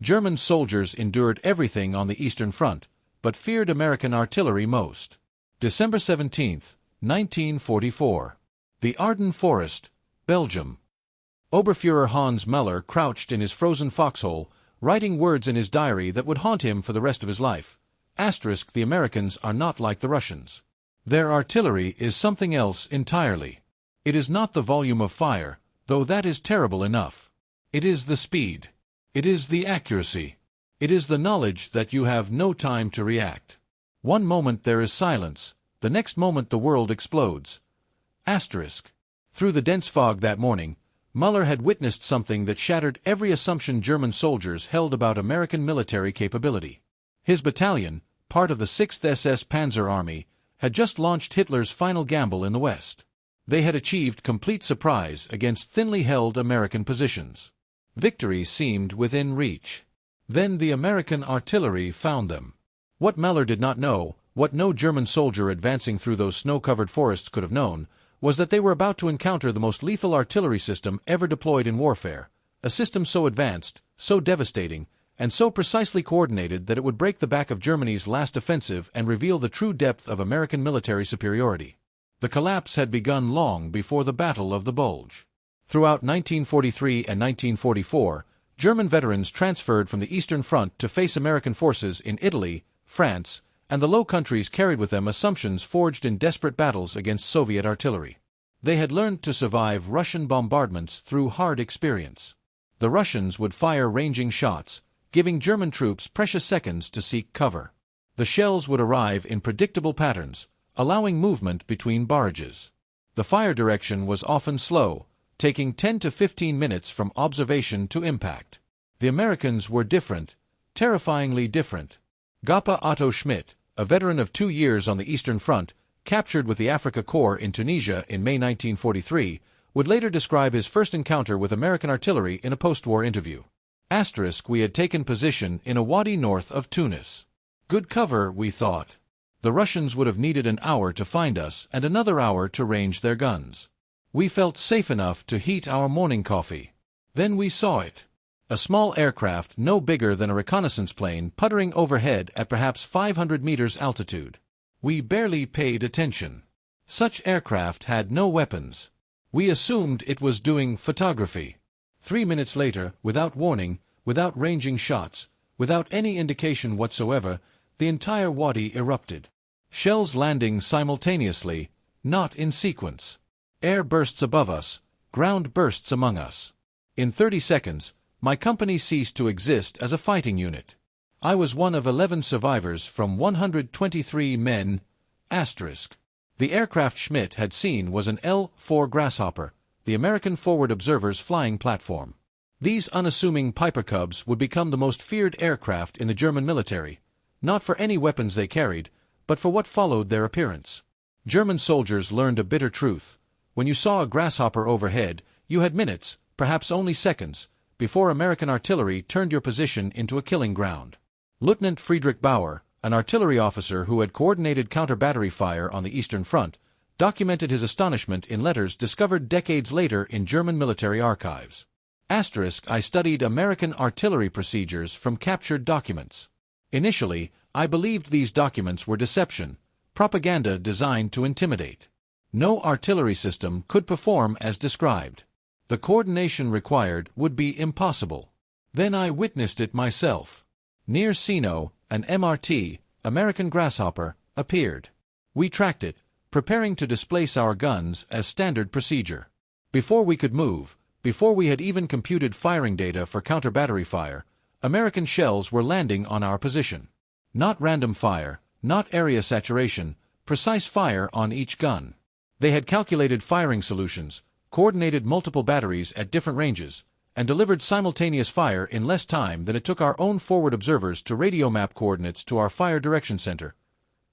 German soldiers endured everything on the Eastern Front, but feared American artillery most. December 17, 1944. The Arden Forest, Belgium. Oberführer Hans Müller crouched in his frozen foxhole, writing words in his diary that would haunt him for the rest of his life. The Americans are not like the Russians. Their artillery is something else entirely. It is not the volume of fire, though that is terrible enough. It is the speed. It is the accuracy. It is the knowledge that you have no time to react. One moment there is silence, the next moment the world explodes. Through the dense fog that morning, Müller had witnessed something that shattered every assumption German soldiers held about American military capability. His battalion, part of the Sixth SS Panzer Army, had just launched Hitler's final gamble in the West. They had achieved complete surprise against thinly held American positions. Victory seemed within reach. Then the American artillery found them. What Müller did not know, what no German soldier advancing through those snow-covered forests could have known, was that they were about to encounter the most lethal artillery system ever deployed in warfare, a system so advanced, so devastating, and so precisely coordinated that it would break the back of Germany's last offensive and reveal the true depth of American military superiority. The collapse had begun long before the Battle of the Bulge. Throughout 1943 and 1944, German veterans transferred from the Eastern Front to face American forces in Italy, France, and the Low Countries carried with them assumptions forged in desperate battles against Soviet artillery. They had learned to survive Russian bombardments through hard experience. The Russians would fire ranging shots, giving German troops precious seconds to seek cover. The shells would arrive in predictable patterns, allowing movement between barrages. The fire direction was often slow, taking 10 to 15 minutes from observation to impact. The Americans were different, terrifyingly different. Gapa Otto Schmidt, a veteran of 2 years on the Eastern Front, captured with the Afrika Korps in Tunisia in May 1943, would later describe his first encounter with American artillery in a post-war interview. We had taken position in a wadi north of Tunis. Good cover, we thought. The Russians would have needed an hour to find us and another hour to range their guns. We felt safe enough to heat our morning coffee. Then we saw it. A small aircraft no bigger than a reconnaissance plane puttering overhead at perhaps 500 meters altitude. We barely paid attention. Such aircraft had no weapons. We assumed it was doing photography. 3 minutes later, without warning, without ranging shots, without any indication whatsoever, the entire wadi erupted. Shells landing simultaneously, not in sequence. Air bursts above us, ground bursts among us. In 30 seconds, my company ceased to exist as a fighting unit. I was one of 11 survivors from 123 men. The aircraft Schmidt had seen was an L-4 Grasshopper, the American forward observer's flying platform. These unassuming Piper Cubs would become the most feared aircraft in the German military, not for any weapons they carried, but for what followed their appearance. German soldiers learned a bitter truth. When you saw a Grasshopper overhead, you had minutes, perhaps only seconds, before American artillery turned your position into a killing ground. Lieutenant Friedrich Bauer, an artillery officer who had coordinated counter-battery fire on the Eastern Front, documented his astonishment in letters discovered decades later in German military archives. I studied American artillery procedures from captured documents. Initially, I believed these documents were deception, propaganda designed to intimidate. No artillery system could perform as described. The coordination required would be impossible. Then I witnessed it myself. Near Sino, an MRT, American Grasshopper, appeared. We tracked it, preparing to displace our guns as standard procedure. Before we could move, before we had even computed firing data for counter-battery fire, American shells were landing on our position. Not random fire, not area saturation, precise fire on each gun. They had calculated firing solutions, coordinated multiple batteries at different ranges, and delivered simultaneous fire in less time than it took our own forward observers to radio map coordinates to our fire direction center.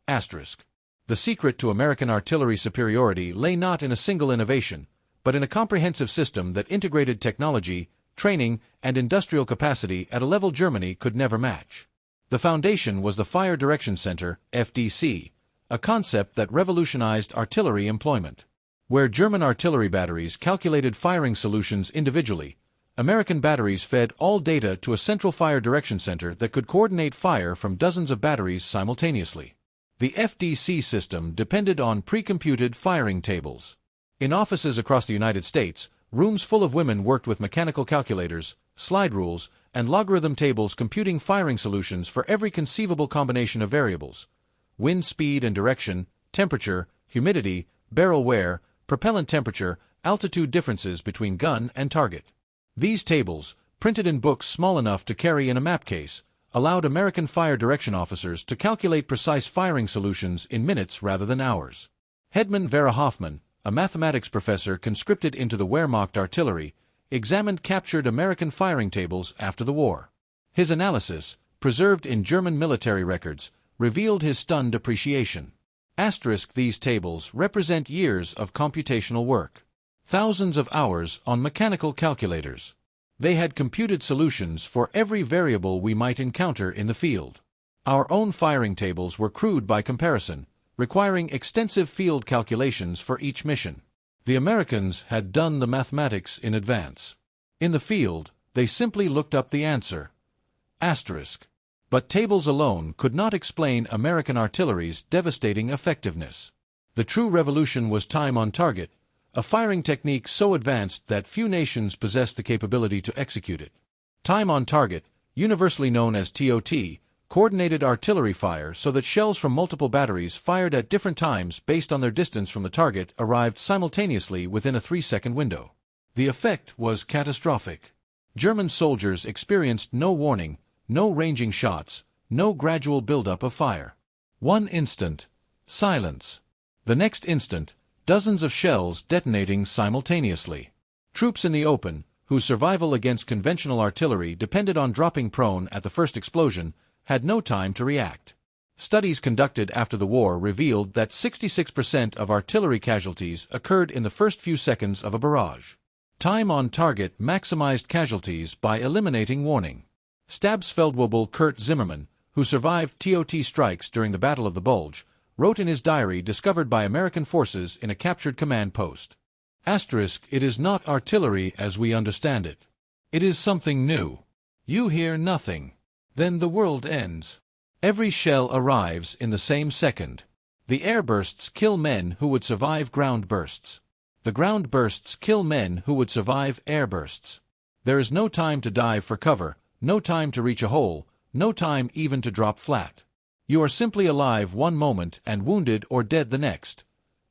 The secret to American artillery superiority lay not in a single innovation, but in a comprehensive system that integrated technology, training, and industrial capacity at a level Germany could never match. The foundation was the Fire Direction Center, FDC, a concept that revolutionized artillery employment. Where German artillery batteries calculated firing solutions individually, American batteries fed all data to a central fire direction center that could coordinate fire from dozens of batteries simultaneously. The FDC system depended on pre-computed firing tables. In offices across the United States, rooms full of women worked with mechanical calculators, slide rules, and logarithm tables computing firing solutions for every conceivable combination of variables: wind speed and direction, temperature, humidity, barrel wear, propellant temperature, altitude differences between gun and target. These tables, printed in books small enough to carry in a map case, allowed American fire direction officers to calculate precise firing solutions in minutes rather than hours. Hedman Vera Hoffman, a mathematics professor conscripted into the Wehrmacht artillery, examined captured American firing tables after the war. His analysis, preserved in German military records, revealed his stunned appreciation. These tables represent years of computational work. Thousands of hours on mechanical calculators. They had computed solutions for every variable we might encounter in the field. Our own firing tables were crude by comparison, requiring extensive field calculations for each mission. The Americans had done the mathematics in advance. In the field, they simply looked up the answer. But tables alone could not explain American artillery's devastating effectiveness. The true revolution was time on target, a firing technique so advanced that few nations possessed the capability to execute it. Time on target, universally known as TOT, coordinated artillery fire so that shells from multiple batteries fired at different times based on their distance from the target arrived simultaneously within a 3-second window. The effect was catastrophic. German soldiers experienced no warning, no ranging shots, no gradual buildup of fire. One instant, silence. The next instant, dozens of shells detonating simultaneously. Troops in the open, whose survival against conventional artillery depended on dropping prone at the first explosion, had no time to react. Studies conducted after the war revealed that 66% of artillery casualties occurred in the first few seconds of a barrage. Time on target maximized casualties by eliminating warning. Stabsfeldwebel Kurt Zimmermann, who survived TOT strikes during the Battle of the Bulge, wrote in his diary discovered by American forces in a captured command post. It is not artillery as we understand it. It is something new. You hear nothing. Then the world ends. Every shell arrives in the same second. The air bursts kill men who would survive ground bursts. The ground bursts kill men who would survive air bursts. There is no time to dive for cover, no time to reach a hole, no time even to drop flat. You are simply alive one moment and wounded or dead the next.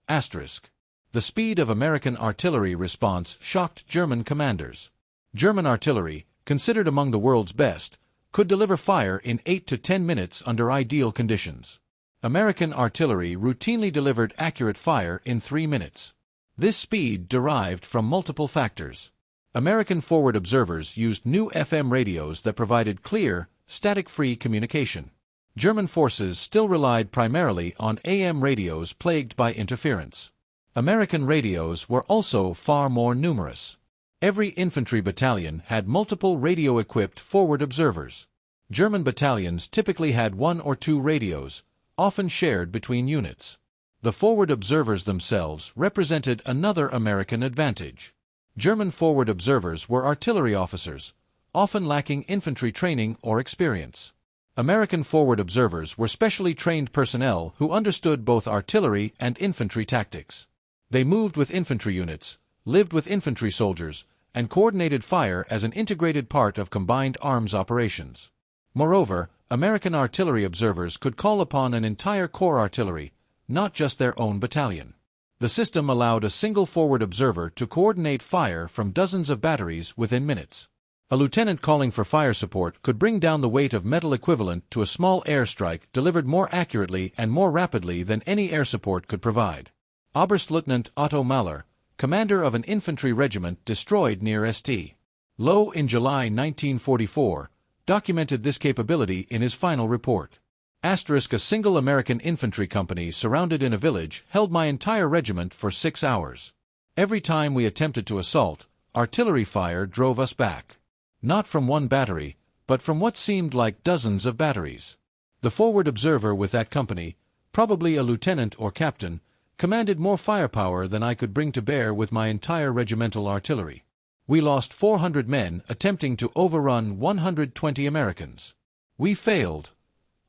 The speed of American artillery response shocked German commanders. German artillery, considered among the world's best, could deliver fire in 8 to 10 minutes under ideal conditions. American artillery routinely delivered accurate fire in 3 minutes. This speed derived from multiple factors. American forward observers used new FM radios that provided clear, static-free communication. German forces still relied primarily on AM radios plagued by interference. American radios were also far more numerous. Every infantry battalion had multiple radio-equipped forward observers. German battalions typically had 1 or 2 radios, often shared between units. The forward observers themselves represented another American advantage. German forward observers were artillery officers, often lacking infantry training or experience. American forward observers were specially trained personnel who understood both artillery and infantry tactics. They moved with infantry units, lived with infantry soldiers, and coordinated fire as an integrated part of combined arms operations. Moreover, American artillery observers could call upon an entire corps artillery, not just their own battalion. The system allowed a single forward observer to coordinate fire from dozens of batteries within minutes. A lieutenant calling for fire support could bring down the weight of metal equivalent to a small airstrike delivered more accurately and more rapidly than any air support could provide. Oberstleutnant Otto Mahler, commander of an infantry regiment destroyed near St. Lo in July 1944, documented this capability in his final report. A single American infantry company surrounded in a village held my entire regiment for 6 hours. Every time we attempted to assault, artillery fire drove us back. Not from one battery, but from what seemed like dozens of batteries. The forward observer with that company, probably a lieutenant or captain, commanded more firepower than I could bring to bear with my entire regimental artillery. We lost 400 men attempting to overrun 120 Americans. We failed.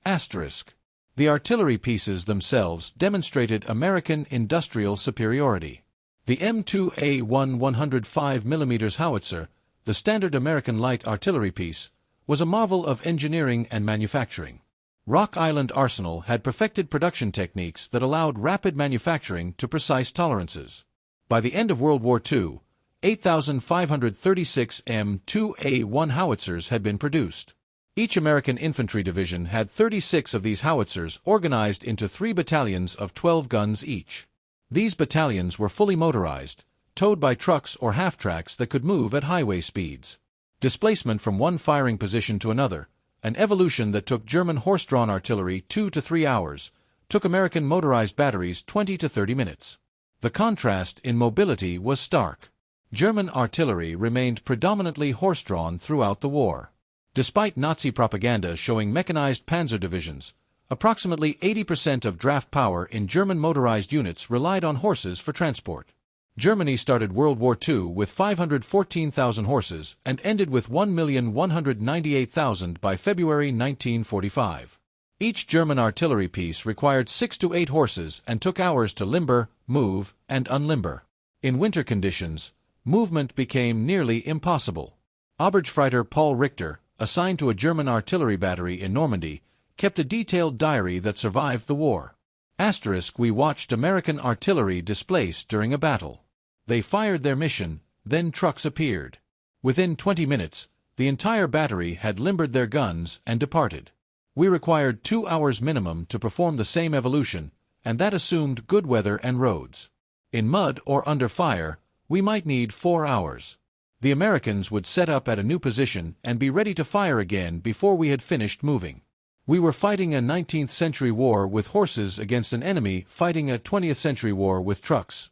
Asterisk. The artillery pieces themselves demonstrated American industrial superiority. The M2A1 105 mm howitzer, the standard American light artillery piece, was a marvel of engineering and manufacturing. Rock Island Arsenal had perfected production techniques that allowed rapid manufacturing to precise tolerances. By the end of World War II, 8,536 M2A1 howitzers had been produced. Each American infantry division had 36 of these howitzers organized into 3 battalions of 12 guns each. These battalions were fully motorized, towed by trucks or half-tracks that could move at highway speeds. Displacement from one firing position to another, an evolution that took German horse-drawn artillery 2 to 3 hours, took American motorized batteries 20 to 30 minutes. The contrast in mobility was stark. German artillery remained predominantly horse-drawn throughout the war. Despite Nazi propaganda showing mechanized panzer divisions, approximately 80% of draft power in German motorized units relied on horses for transport. Germany started World War II with 514,000 horses and ended with 1,198,000 by February 1945. Each German artillery piece required 6 to 8 horses and took hours to limber, move, and unlimber. In winter conditions, movement became nearly impossible. Oberführer Paul Richter, assigned to a German artillery battery in Normandy, kept a detailed diary that survived the war. Asterisk. We watched American artillery displaced during a battle. They fired their mission, then trucks appeared. Within 20 minutes, the entire battery had limbered their guns and departed. We required 2 hours minimum to perform the same evolution, and that assumed good weather and roads. In mud or under fire, we might need 4 hours. The Americans would set up at a new position and be ready to fire again before we had finished moving. We were fighting a 19th century war with horses against an enemy fighting a 20th century war with trucks.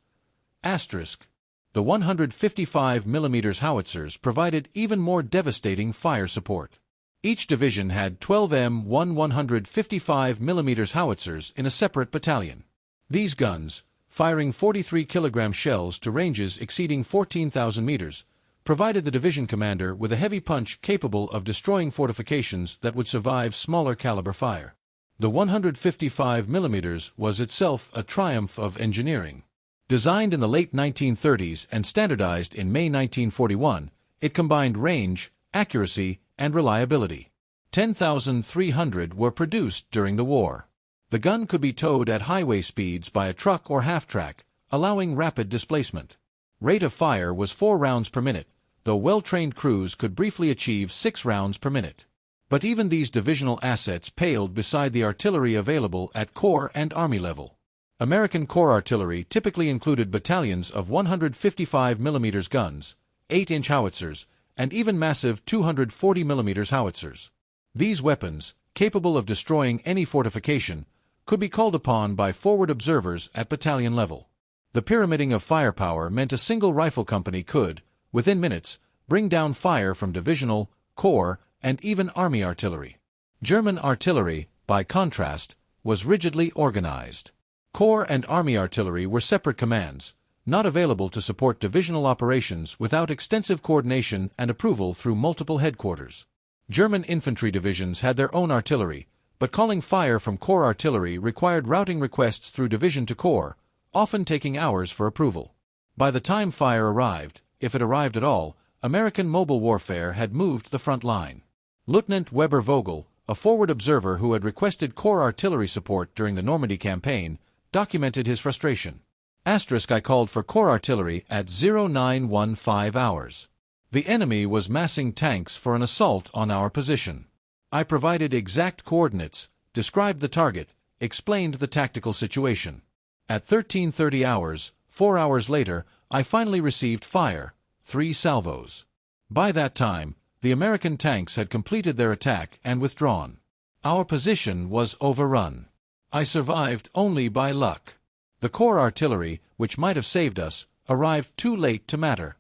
Asterisk. The 155 mm howitzers provided even more devastating fire support. Each division had 12 M1 155 mm howitzers in a separate battalion. These guns, firing 43 kg shells to ranges exceeding 14,000 meters, provided the division commander with a heavy punch capable of destroying fortifications that would survive smaller caliber fire. The 155 mm was itself a triumph of engineering. Designed in the late 1930s and standardized in May 1941, it combined range, accuracy, and reliability. 10,300 were produced during the war. The gun could be towed at highway speeds by a truck or half-track, allowing rapid displacement. Rate of fire was 4 rounds per minute, though well-trained crews could briefly achieve 6 rounds per minute. But even these divisional assets paled beside the artillery available at Corps and Army level. American Corps artillery typically included battalions of 155 mm guns, 8-inch howitzers, and even massive 240 mm howitzers. These weapons, capable of destroying any fortification, could be called upon by forward observers at battalion level. The pyramiding of firepower meant a single rifle company could, within minutes, bring down fire from divisional, corps, and even army artillery. German artillery, by contrast, was rigidly organized. Corps and army artillery were separate commands, not available to support divisional operations without extensive coordination and approval through multiple headquarters. German infantry divisions had their own artillery, but calling fire from corps artillery required routing requests through division to corps, often taking hours for approval. By the time fire arrived, if it arrived at all, American mobile warfare had moved the front line. Lieutenant Weber Vogel, a forward observer who had requested corps artillery support during the Normandy campaign, documented his frustration. Asterisk. I called for corps artillery at 0915 hours. The enemy was massing tanks for an assault on our position. I provided exact coordinates, described the target, explained the tactical situation. At 13:30 hours, 4 hours later, I finally received fire, 3 salvos. By that time, the American tanks had completed their attack and withdrawn. Our position was overrun. I survived only by luck. The corps artillery, which might have saved us, arrived too late to matter.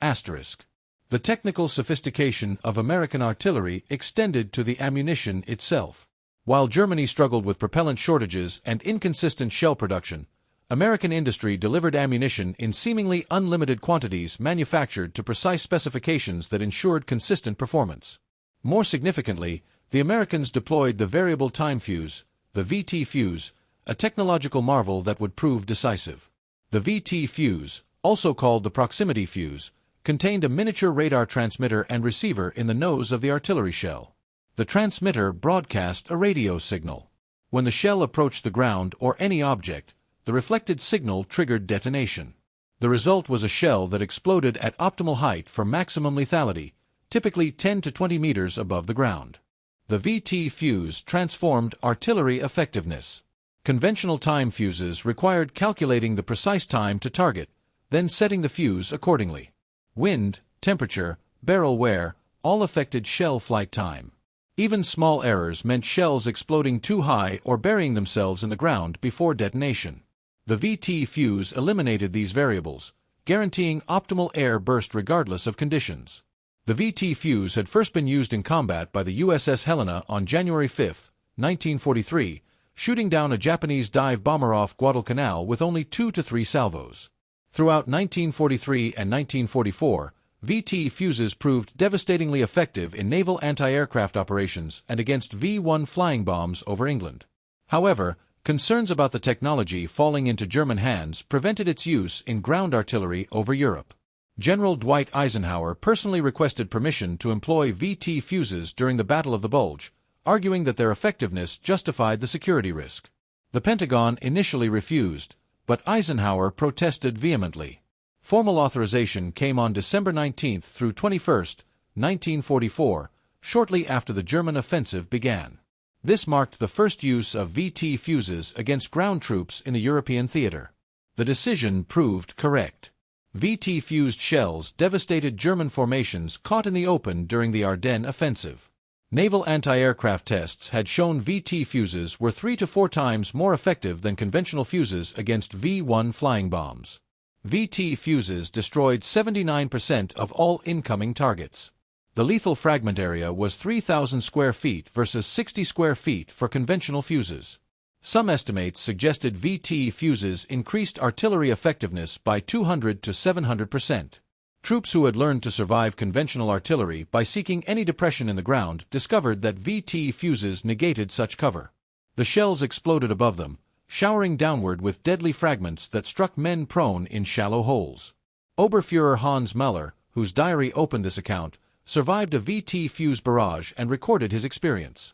Asterisk. The technical sophistication of American artillery extended to the ammunition itself. While Germany struggled with propellant shortages and inconsistent shell production, American industry delivered ammunition in seemingly unlimited quantities manufactured to precise specifications that ensured consistent performance. More significantly, the Americans deployed the variable time fuse, the VT fuse, a technological marvel that would prove decisive. The VT fuse, also called the proximity fuse, contained a miniature radar transmitter and receiver in the nose of the artillery shell. The transmitter broadcast a radio signal. When the shell approached the ground or any object, the reflected signal triggered detonation. The result was a shell that exploded at optimal height for maximum lethality, typically 10 to 20 meters above the ground. The VT fuse transformed artillery effectiveness. Conventional time fuses required calculating the precise time to target, then setting the fuse accordingly. Wind, temperature, barrel wear, all affected shell flight time. Even small errors meant shells exploding too high or burying themselves in the ground before detonation. The VT fuse eliminated these variables, guaranteeing optimal air burst regardless of conditions. The VT fuse had first been used in combat by the USS Helena on January 5, 1943, shooting down a Japanese dive bomber off Guadalcanal with only 2 to 3 salvos. Throughout 1943 and 1944, VT fuses proved devastatingly effective in naval anti-aircraft operations and against V-1 flying bombs over England. However, concerns about the technology falling into German hands prevented its use in ground artillery over Europe. General Dwight Eisenhower personally requested permission to employ VT fuses during the Battle of the Bulge, arguing that their effectiveness justified the security risk. The Pentagon initially refused, but Eisenhower protested vehemently. Formal authorization came on December 19 through 21, 1944, shortly after the German offensive began. This marked the first use of VT fuses against ground troops in the European theater. The decision proved correct. VT-fused shells devastated German formations caught in the open during the Ardennes offensive. Naval anti-aircraft tests had shown VT fuses were 3 to 4 times more effective than conventional fuses against V-1 flying bombs. VT fuses destroyed 79% of all incoming targets. The lethal fragment area was 3,000 square feet versus 60 square feet for conventional fuses. Some estimates suggested VT fuses increased artillery effectiveness by 200 to 700%. Troops who had learned to survive conventional artillery by seeking any depression in the ground discovered that VT fuses negated such cover. The shells exploded above them, showering downward with deadly fragments that struck men prone in shallow holes. Oberführer Hans Müller, whose diary opened this account, survived a VT fuse barrage and recorded his experience.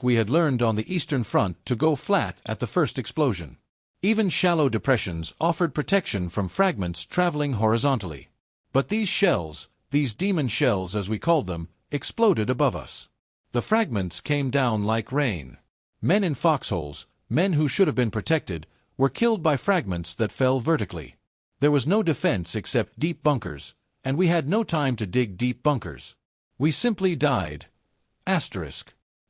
We had learned on the Eastern Front to go flat at the first explosion. Even shallow depressions offered protection from fragments traveling horizontally. But these shells, these demon shells as we called them, exploded above us. The fragments came down like rain. Men in foxholes, men who should have been protected, were killed by fragments that fell vertically. There was no defense except deep bunkers, and we had no time to dig deep bunkers. We simply died.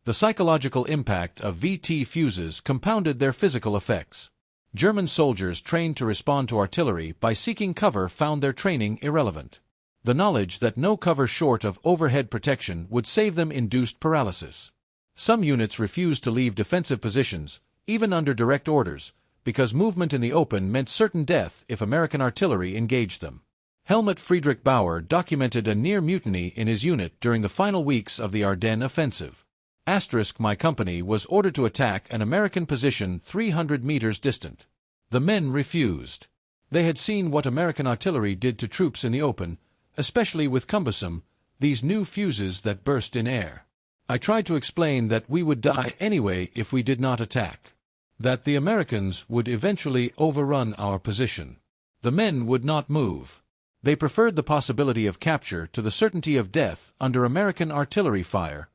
The psychological impact of VT fuses compounded their physical effects. German soldiers trained to respond to artillery by seeking cover found their training irrelevant. The knowledge that no cover short of overhead protection would save them induced paralysis. Some units refused to leave defensive positions, even under direct orders, because movement in the open meant certain death if American artillery engaged them. Helmut Friedrich Bauer documented a near mutiny in his unit during the final weeks of the Ardennes offensive. My company was ordered to attack an American position 300 meters distant. The men refused. They had seen what American artillery did to troops in the open, especially with cumbersome, these new fuses that burst in air. I tried to explain that we would die anyway if we did not attack. That the Americans would eventually overrun our position. The men would not move. They preferred the possibility of capture to the certainty of death under American artillery fire.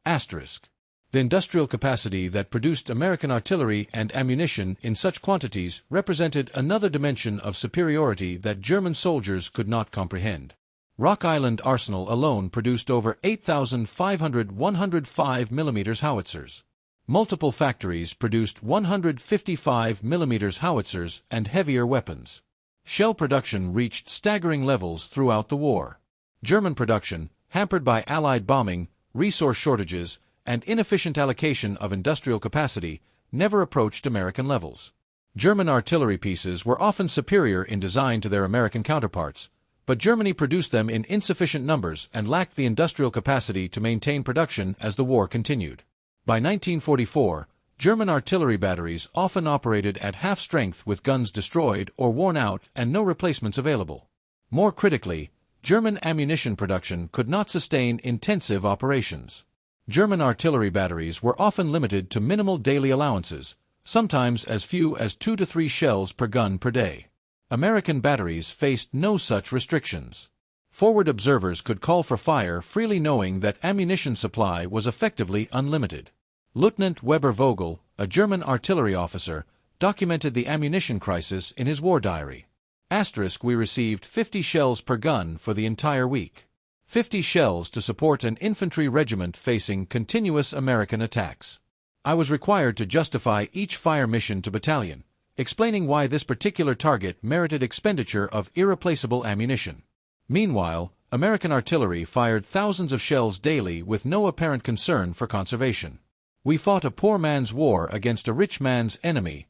The industrial capacity that produced American artillery and ammunition in such quantities represented another dimension of superiority that German soldiers could not comprehend. Rock Island Arsenal alone produced over 8,500 105 mm howitzers. Multiple factories produced 155 mm howitzers and heavier weapons. Shell production reached staggering levels throughout the war. German production, hampered by Allied bombing, resource shortages, and inefficient allocation of industrial capacity, never approached American levels. German artillery pieces were often superior in design to their American counterparts, but Germany produced them in insufficient numbers and lacked the industrial capacity to maintain production as the war continued. By 1944, German artillery batteries often operated at half strength with guns destroyed or worn out and no replacements available. More critically, German ammunition production could not sustain intensive operations. German artillery batteries were often limited to minimal daily allowances, sometimes as few as 2 to 3 shells per gun per day. American batteries faced no such restrictions. Forward observers could call for fire freely, knowing that ammunition supply was effectively unlimited. Lieutenant Weber Vogel, a German artillery officer, documented the ammunition crisis in his war diary. We received 50 shells per gun for the entire week. 50 shells to support an infantry regiment facing continuous American attacks. I was required to justify each fire mission to battalion, explaining why this particular target merited expenditure of irreplaceable ammunition. Meanwhile, American artillery fired thousands of shells daily with no apparent concern for conservation. We fought a poor man's war against a rich man's enemy.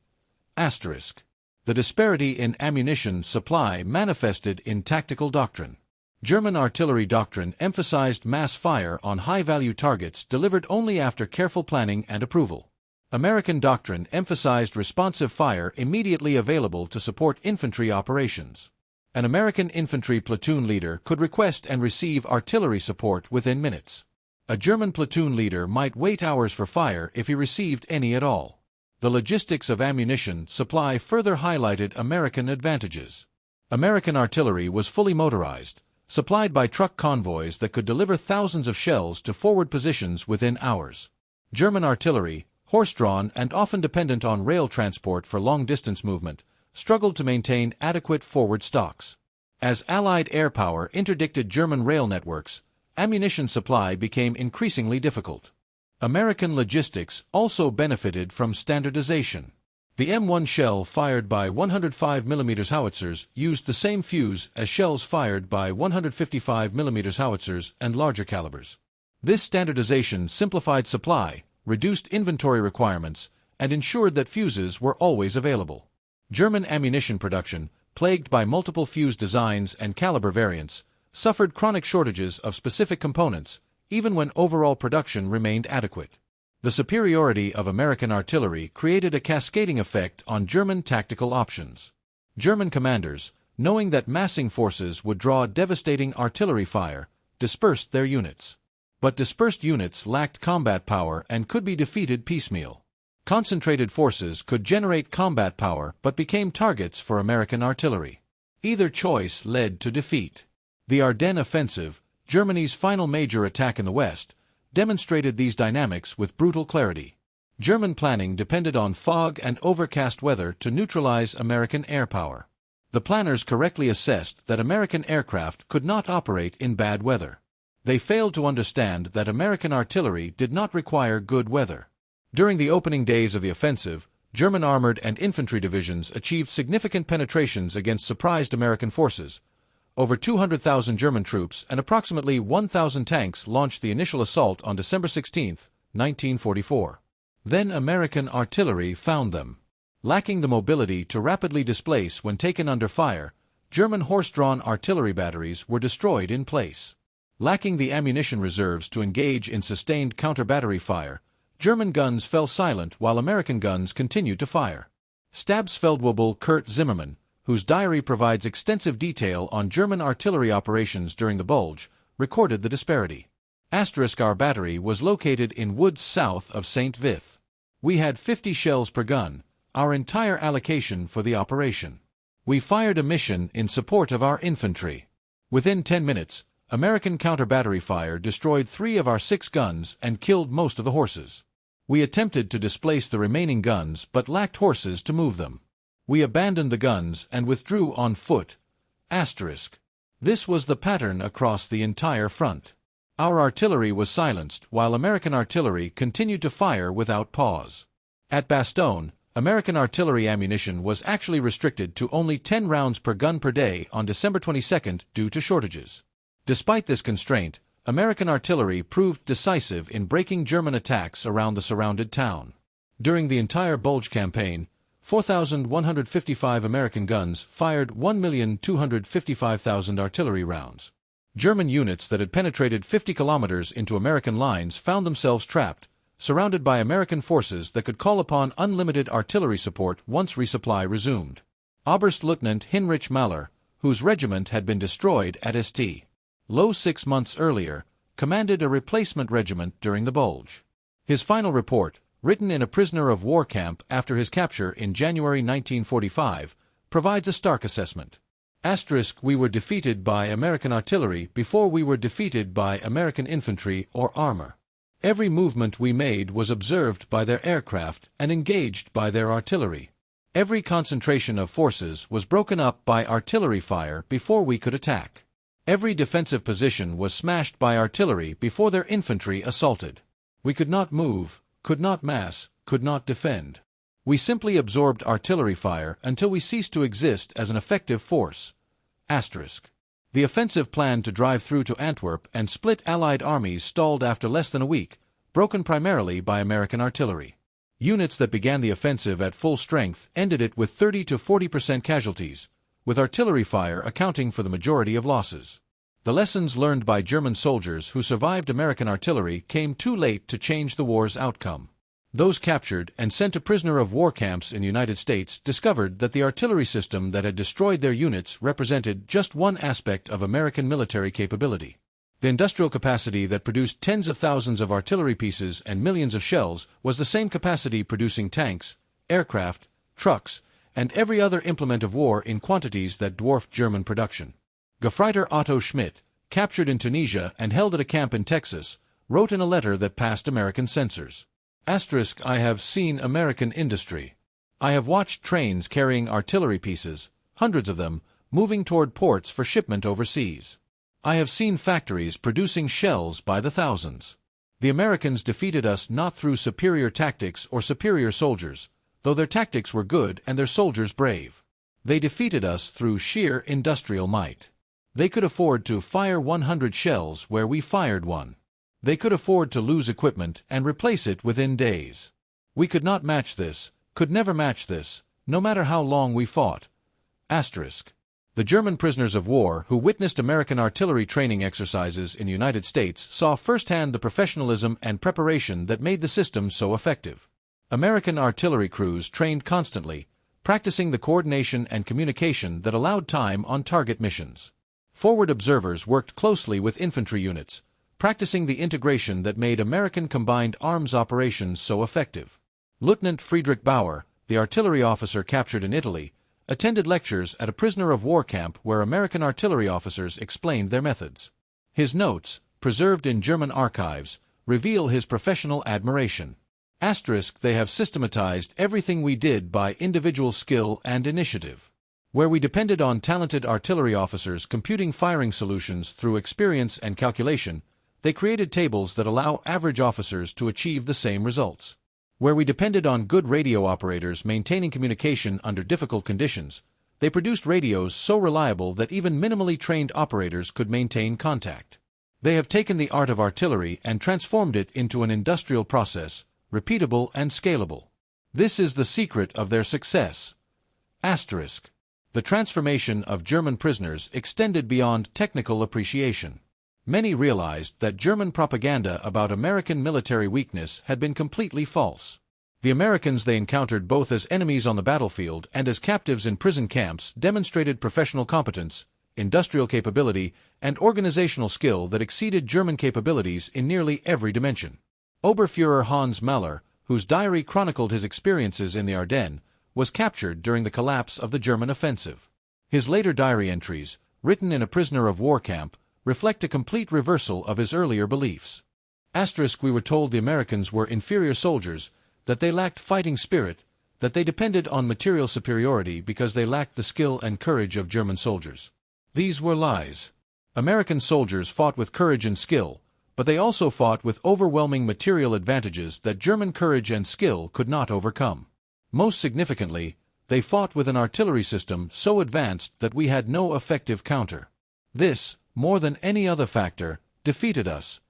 The disparity in ammunition supply manifested in tactical doctrine. German artillery doctrine emphasized mass fire on high-value targets delivered only after careful planning and approval. American doctrine emphasized responsive fire immediately available to support infantry operations. An American infantry platoon leader could request and receive artillery support within minutes. A German platoon leader might wait hours for fire if he received any at all. The logistics of ammunition supply further highlighted American advantages. American artillery was fully motorized, supplied by truck convoys that could deliver thousands of shells to forward positions within hours. German artillery, horse-drawn and often dependent on rail transport for long-distance movement, struggled to maintain adequate forward stocks. As Allied air power interdicted German rail networks, ammunition supply became increasingly difficult. American logistics also benefited from standardization. The M1 shell fired by 105 mm howitzers used the same fuse as shells fired by 155 mm howitzers and larger calibers. This standardization simplified supply, reduced inventory requirements, and ensured that fuses were always available. German ammunition production, plagued by multiple fuse designs and caliber variants, suffered chronic shortages of specific components, even when overall production remained adequate. The superiority of American artillery created a cascading effect on German tactical options. German commanders, knowing that massing forces would draw devastating artillery fire, dispersed their units. But dispersed units lacked combat power and could be defeated piecemeal. Concentrated forces could generate combat power but became targets for American artillery. Either choice led to defeat. The Ardennes offensive, Germany's final major attack in the West, demonstrated these dynamics with brutal clarity. German planning depended on fog and overcast weather to neutralize American air power. The planners correctly assessed that American aircraft could not operate in bad weather. They failed to understand that American artillery did not require good weather. During the opening days of the offensive, German armored and infantry divisions achieved significant penetrations against surprised American forces. Over 200,000 German troops and approximately 1,000 tanks launched the initial assault on December 16, 1944. Then American artillery found them. Lacking the mobility to rapidly displace when taken under fire, German horse-drawn artillery batteries were destroyed in place. Lacking the ammunition reserves to engage in sustained counter-battery fire, German guns fell silent while American guns continued to fire. Stabsfeldwebel Kurt Zimmermann, whose diary provides extensive detail on German artillery operations during the Bulge, recorded the disparity. Our battery was located in woods south of St. Vith. We had 50 shells per gun, our entire allocation for the operation. We fired a mission in support of our infantry. Within 10 minutes, American counter-battery fire destroyed 3 of our 6 guns and killed most of the horses. We attempted to displace the remaining guns but lacked horses to move them. We abandoned the guns and withdrew on foot. This was the pattern across the entire front. Our artillery was silenced while American artillery continued to fire without pause. At Bastogne, American artillery ammunition was actually restricted to only 10 rounds per gun per day on December 22 due to shortages. Despite this constraint, American artillery proved decisive in breaking German attacks around the surrounded town. During the entire Bulge campaign, 4,155 American guns fired 1,255,000 artillery rounds. German units that had penetrated 50 kilometers into American lines found themselves trapped, surrounded by American forces that could call upon unlimited artillery support once resupply resumed. Oberstleutnant Heinrich Mahler, whose regiment had been destroyed at St. Lo 6 months earlier, commanded a replacement regiment during the Bulge. His final report, written in a prisoner of war camp after his capture in January 1945, provides a stark assessment. We were defeated by American artillery before we were defeated by American infantry or armor. Every movement we made was observed by their aircraft and engaged by their artillery. Every concentration of forces was broken up by artillery fire before we could attack. Every defensive position was smashed by artillery before their infantry assaulted. We could not move, could not mass, could not defend. We simply absorbed artillery fire until we ceased to exist as an effective force. The offensive plan to drive through to Antwerp and split Allied armies stalled after less than a week, broken primarily by American artillery. Units that began the offensive at full strength ended it with 30 to 40% casualties, with artillery fire accounting for the majority of losses. The lessons learned by German soldiers who survived American artillery came too late to change the war's outcome. Those captured and sent to prisoner of war camps in the United States discovered that the artillery system that had destroyed their units represented just one aspect of American military capability. The industrial capacity that produced tens of thousands of artillery pieces and millions of shells was the same capacity producing tanks, aircraft, trucks, and every other implement of war in quantities that dwarfed German production. Gefreiter Otto Schmidt, captured in Tunisia and held at a camp in Texas, wrote in a letter that passed American censors. I have seen American industry. I have watched trains carrying artillery pieces, hundreds of them, moving toward ports for shipment overseas. I have seen factories producing shells by the thousands. The Americans defeated us not through superior tactics or superior soldiers, though their tactics were good and their soldiers brave. They defeated us through sheer industrial might. They could afford to fire 100 shells where we fired one. They could afford to lose equipment and replace it within days. We could not match this, could never match this, no matter how long we fought. The German prisoners of war who witnessed American artillery training exercises in the United States saw firsthand the professionalism and preparation that made the system so effective. American artillery crews trained constantly, practicing the coordination and communication that allowed time on target missions. Forward observers worked closely with infantry units, practicing the integration that made American combined arms operations so effective. Lieutenant Friedrich Bauer, the artillery officer captured in Italy, attended lectures at a prisoner of war camp where American artillery officers explained their methods. His notes, preserved in German archives, reveal his professional admiration. They have systematized everything we did by individual skill and initiative. Where we depended on talented artillery officers computing firing solutions through experience and calculation, they created tables that allow average officers to achieve the same results. Where we depended on good radio operators maintaining communication under difficult conditions, they produced radios so reliable that even minimally trained operators could maintain contact. They have taken the art of artillery and transformed it into an industrial process, repeatable and scalable. This is the secret of their success. The transformation of German prisoners extended beyond technical appreciation. Many realized that German propaganda about American military weakness had been completely false. The Americans they encountered both as enemies on the battlefield and as captives in prison camps demonstrated professional competence, industrial capability, and organizational skill that exceeded German capabilities in nearly every dimension. Oberführer Hans Müller, whose diary chronicled his experiences in the Ardennes, was captured during the collapse of the German offensive. His later diary entries, written in a prisoner of war camp, reflect a complete reversal of his earlier beliefs. We were told the Americans were inferior soldiers, that they lacked fighting spirit, that they depended on material superiority because they lacked the skill and courage of German soldiers. These were lies. American soldiers fought with courage and skill, but they also fought with overwhelming material advantages that German courage and skill could not overcome. Most significantly, they fought with an artillery system so advanced that we had no effective counter. This, more than any other factor, defeated us.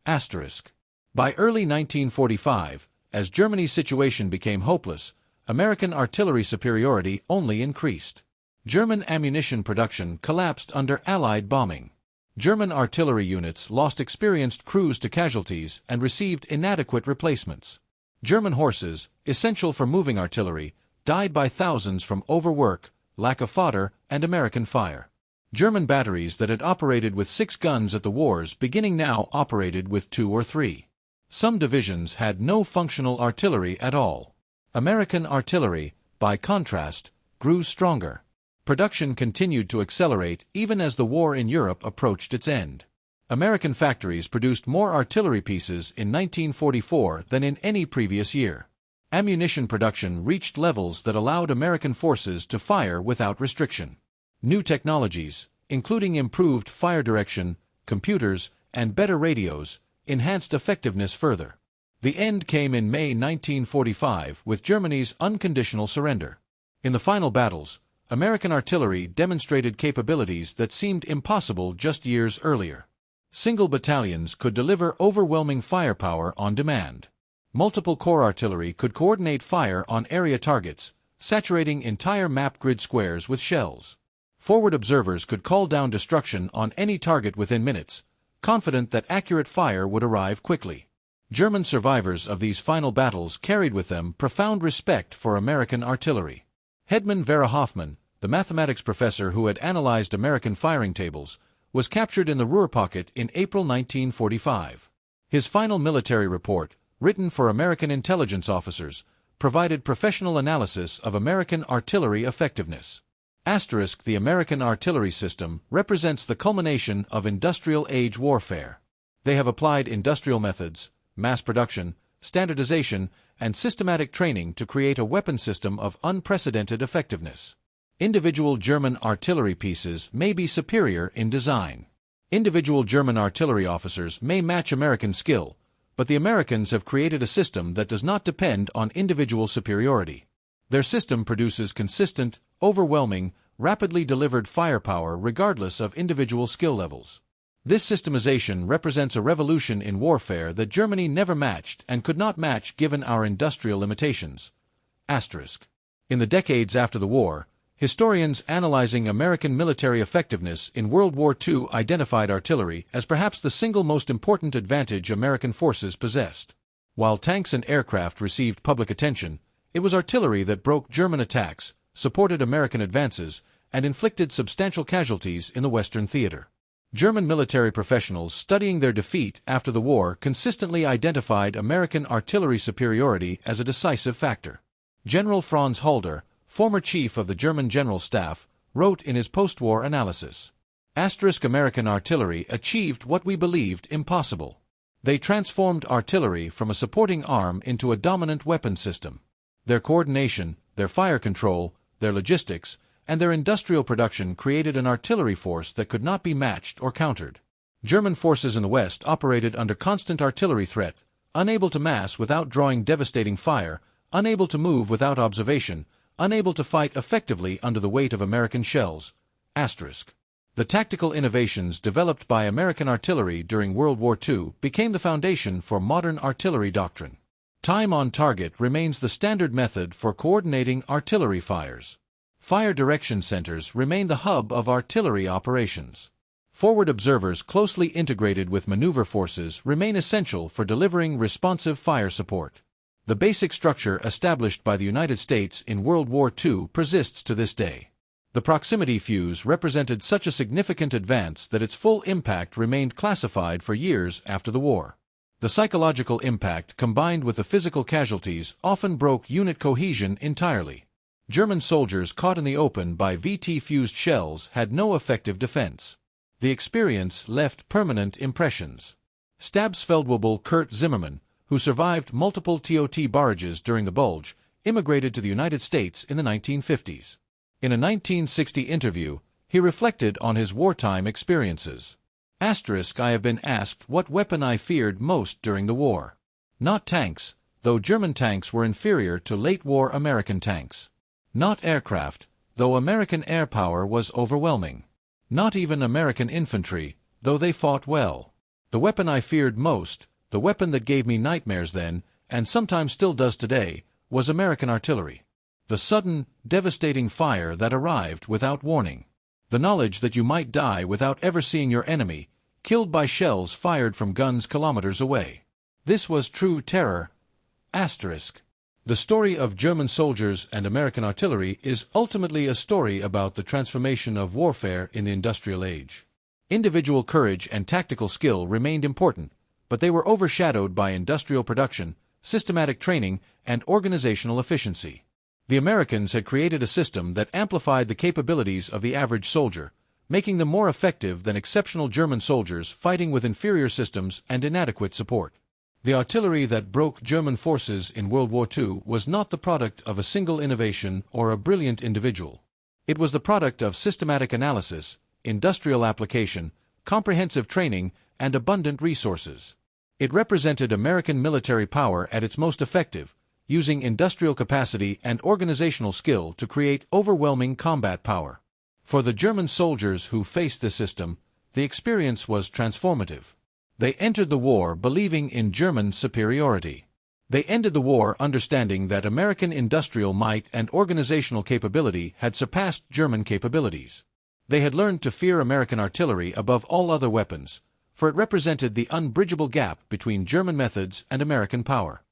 By early 1945, as Germany's situation became hopeless, American artillery superiority only increased. German ammunition production collapsed under Allied bombing. German artillery units lost experienced crews to casualties and received inadequate replacements. German horses, essential for moving artillery, died by thousands from overwork, lack of fodder, and American fire. German batteries that had operated with 6 guns at the war's beginning now operated with 2 or 3. Some divisions had no functional artillery at all. American artillery, by contrast, grew stronger. Production continued to accelerate even as the war in Europe approached its end. American factories produced more artillery pieces in 1944 than in any previous year. Ammunition production reached levels that allowed American forces to fire without restriction. New technologies, including improved fire direction, computers, and better radios, enhanced effectiveness further. The end came in May 1945 with Germany's unconditional surrender. In the final battles, American artillery demonstrated capabilities that seemed impossible just years earlier. Single battalions could deliver overwhelming firepower on demand. Multiple corps artillery could coordinate fire on area targets, saturating entire map grid squares with shells. Forward observers could call down destruction on any target within minutes, confident that accurate fire would arrive quickly. German survivors of these final battles carried with them profound respect for American artillery. Hedman Vera Hoffman, the mathematics professor who had analyzed American firing tables, was captured in the Ruhr pocket in April 1945. His final military report, written for American intelligence officers, provided professional analysis of American artillery effectiveness. The American artillery system represents the culmination of industrial age warfare. They have applied industrial methods, mass production, standardization, and systematic training to create a weapon system of unprecedented effectiveness. Individual German artillery pieces may be superior in design. Individual German artillery officers may match American skill, but the Americans have created a system that does not depend on individual superiority. Their system produces consistent, overwhelming, rapidly delivered firepower regardless of individual skill levels. This systemization represents a revolution in warfare that Germany never matched and could not match given our industrial limitations. In the decades after the war, historians analyzing American military effectiveness in World War II identified artillery as perhaps the single most important advantage American forces possessed. While tanks and aircraft received public attention, it was artillery that broke German attacks, supported American advances, and inflicted substantial casualties in the Western theater. German military professionals studying their defeat after the war consistently identified American artillery superiority as a decisive factor. General Franz Halder, former chief of the German General Staff, wrote in his post-war analysis, American artillery achieved what we believed impossible. They transformed artillery from a supporting arm into a dominant weapon system. Their coordination, their fire control, their logistics, and their industrial production created an artillery force that could not be matched or countered. German forces in the West operated under constant artillery threat, unable to mass without drawing devastating fire, unable to move without observation, unable to fight effectively under the weight of American shells. The tactical innovations developed by American artillery during World War II became the foundation for modern artillery doctrine. Time on target remains the standard method for coordinating artillery fires. Fire direction centers remain the hub of artillery operations. Forward observers closely integrated with maneuver forces remain essential for delivering responsive fire support. The basic structure established by the United States in World War II persists to this day. The proximity fuse represented such a significant advance that its full impact remained classified for years after the war. The psychological impact combined with the physical casualties often broke unit cohesion entirely. German soldiers caught in the open by VT-fused shells had no effective defense. The experience left permanent impressions. Stabsfeldwebel Kurt Zimmermann, who survived multiple TOT barrages during the Bulge, immigrated to the United States in the 1950s. In a 1960 interview, he reflected on his wartime experiences. I have been asked what weapon I feared most during the war. Not tanks, though German tanks were inferior to late-war American tanks. Not aircraft, though American air power was overwhelming. Not even American infantry, though they fought well. The weapon I feared most, the weapon that gave me nightmares then, and sometimes still does today, was American artillery. The sudden, devastating fire that arrived without warning. The knowledge that you might die without ever seeing your enemy, killed by shells fired from guns kilometers away. This was true terror. The story of German soldiers and American artillery is ultimately a story about the transformation of warfare in the industrial age. Individual courage and tactical skill remained important, but they were overshadowed by industrial production, systematic training, and organizational efficiency. The Americans had created a system that amplified the capabilities of the average soldier, making them more effective than exceptional German soldiers fighting with inferior systems and inadequate support. The artillery that broke German forces in World War II was not the product of a single innovation or a brilliant individual. It was the product of systematic analysis, industrial application, comprehensive training, and abundant resources. It represented American military power at its most effective, using industrial capacity and organizational skill to create overwhelming combat power. For the German soldiers who faced this system, the experience was transformative. They entered the war believing in German superiority. They ended the war understanding that American industrial might and organizational capability had surpassed German capabilities. They had learned to fear American artillery above all other weapons, for it represented the unbridgeable gap between German methods and American power.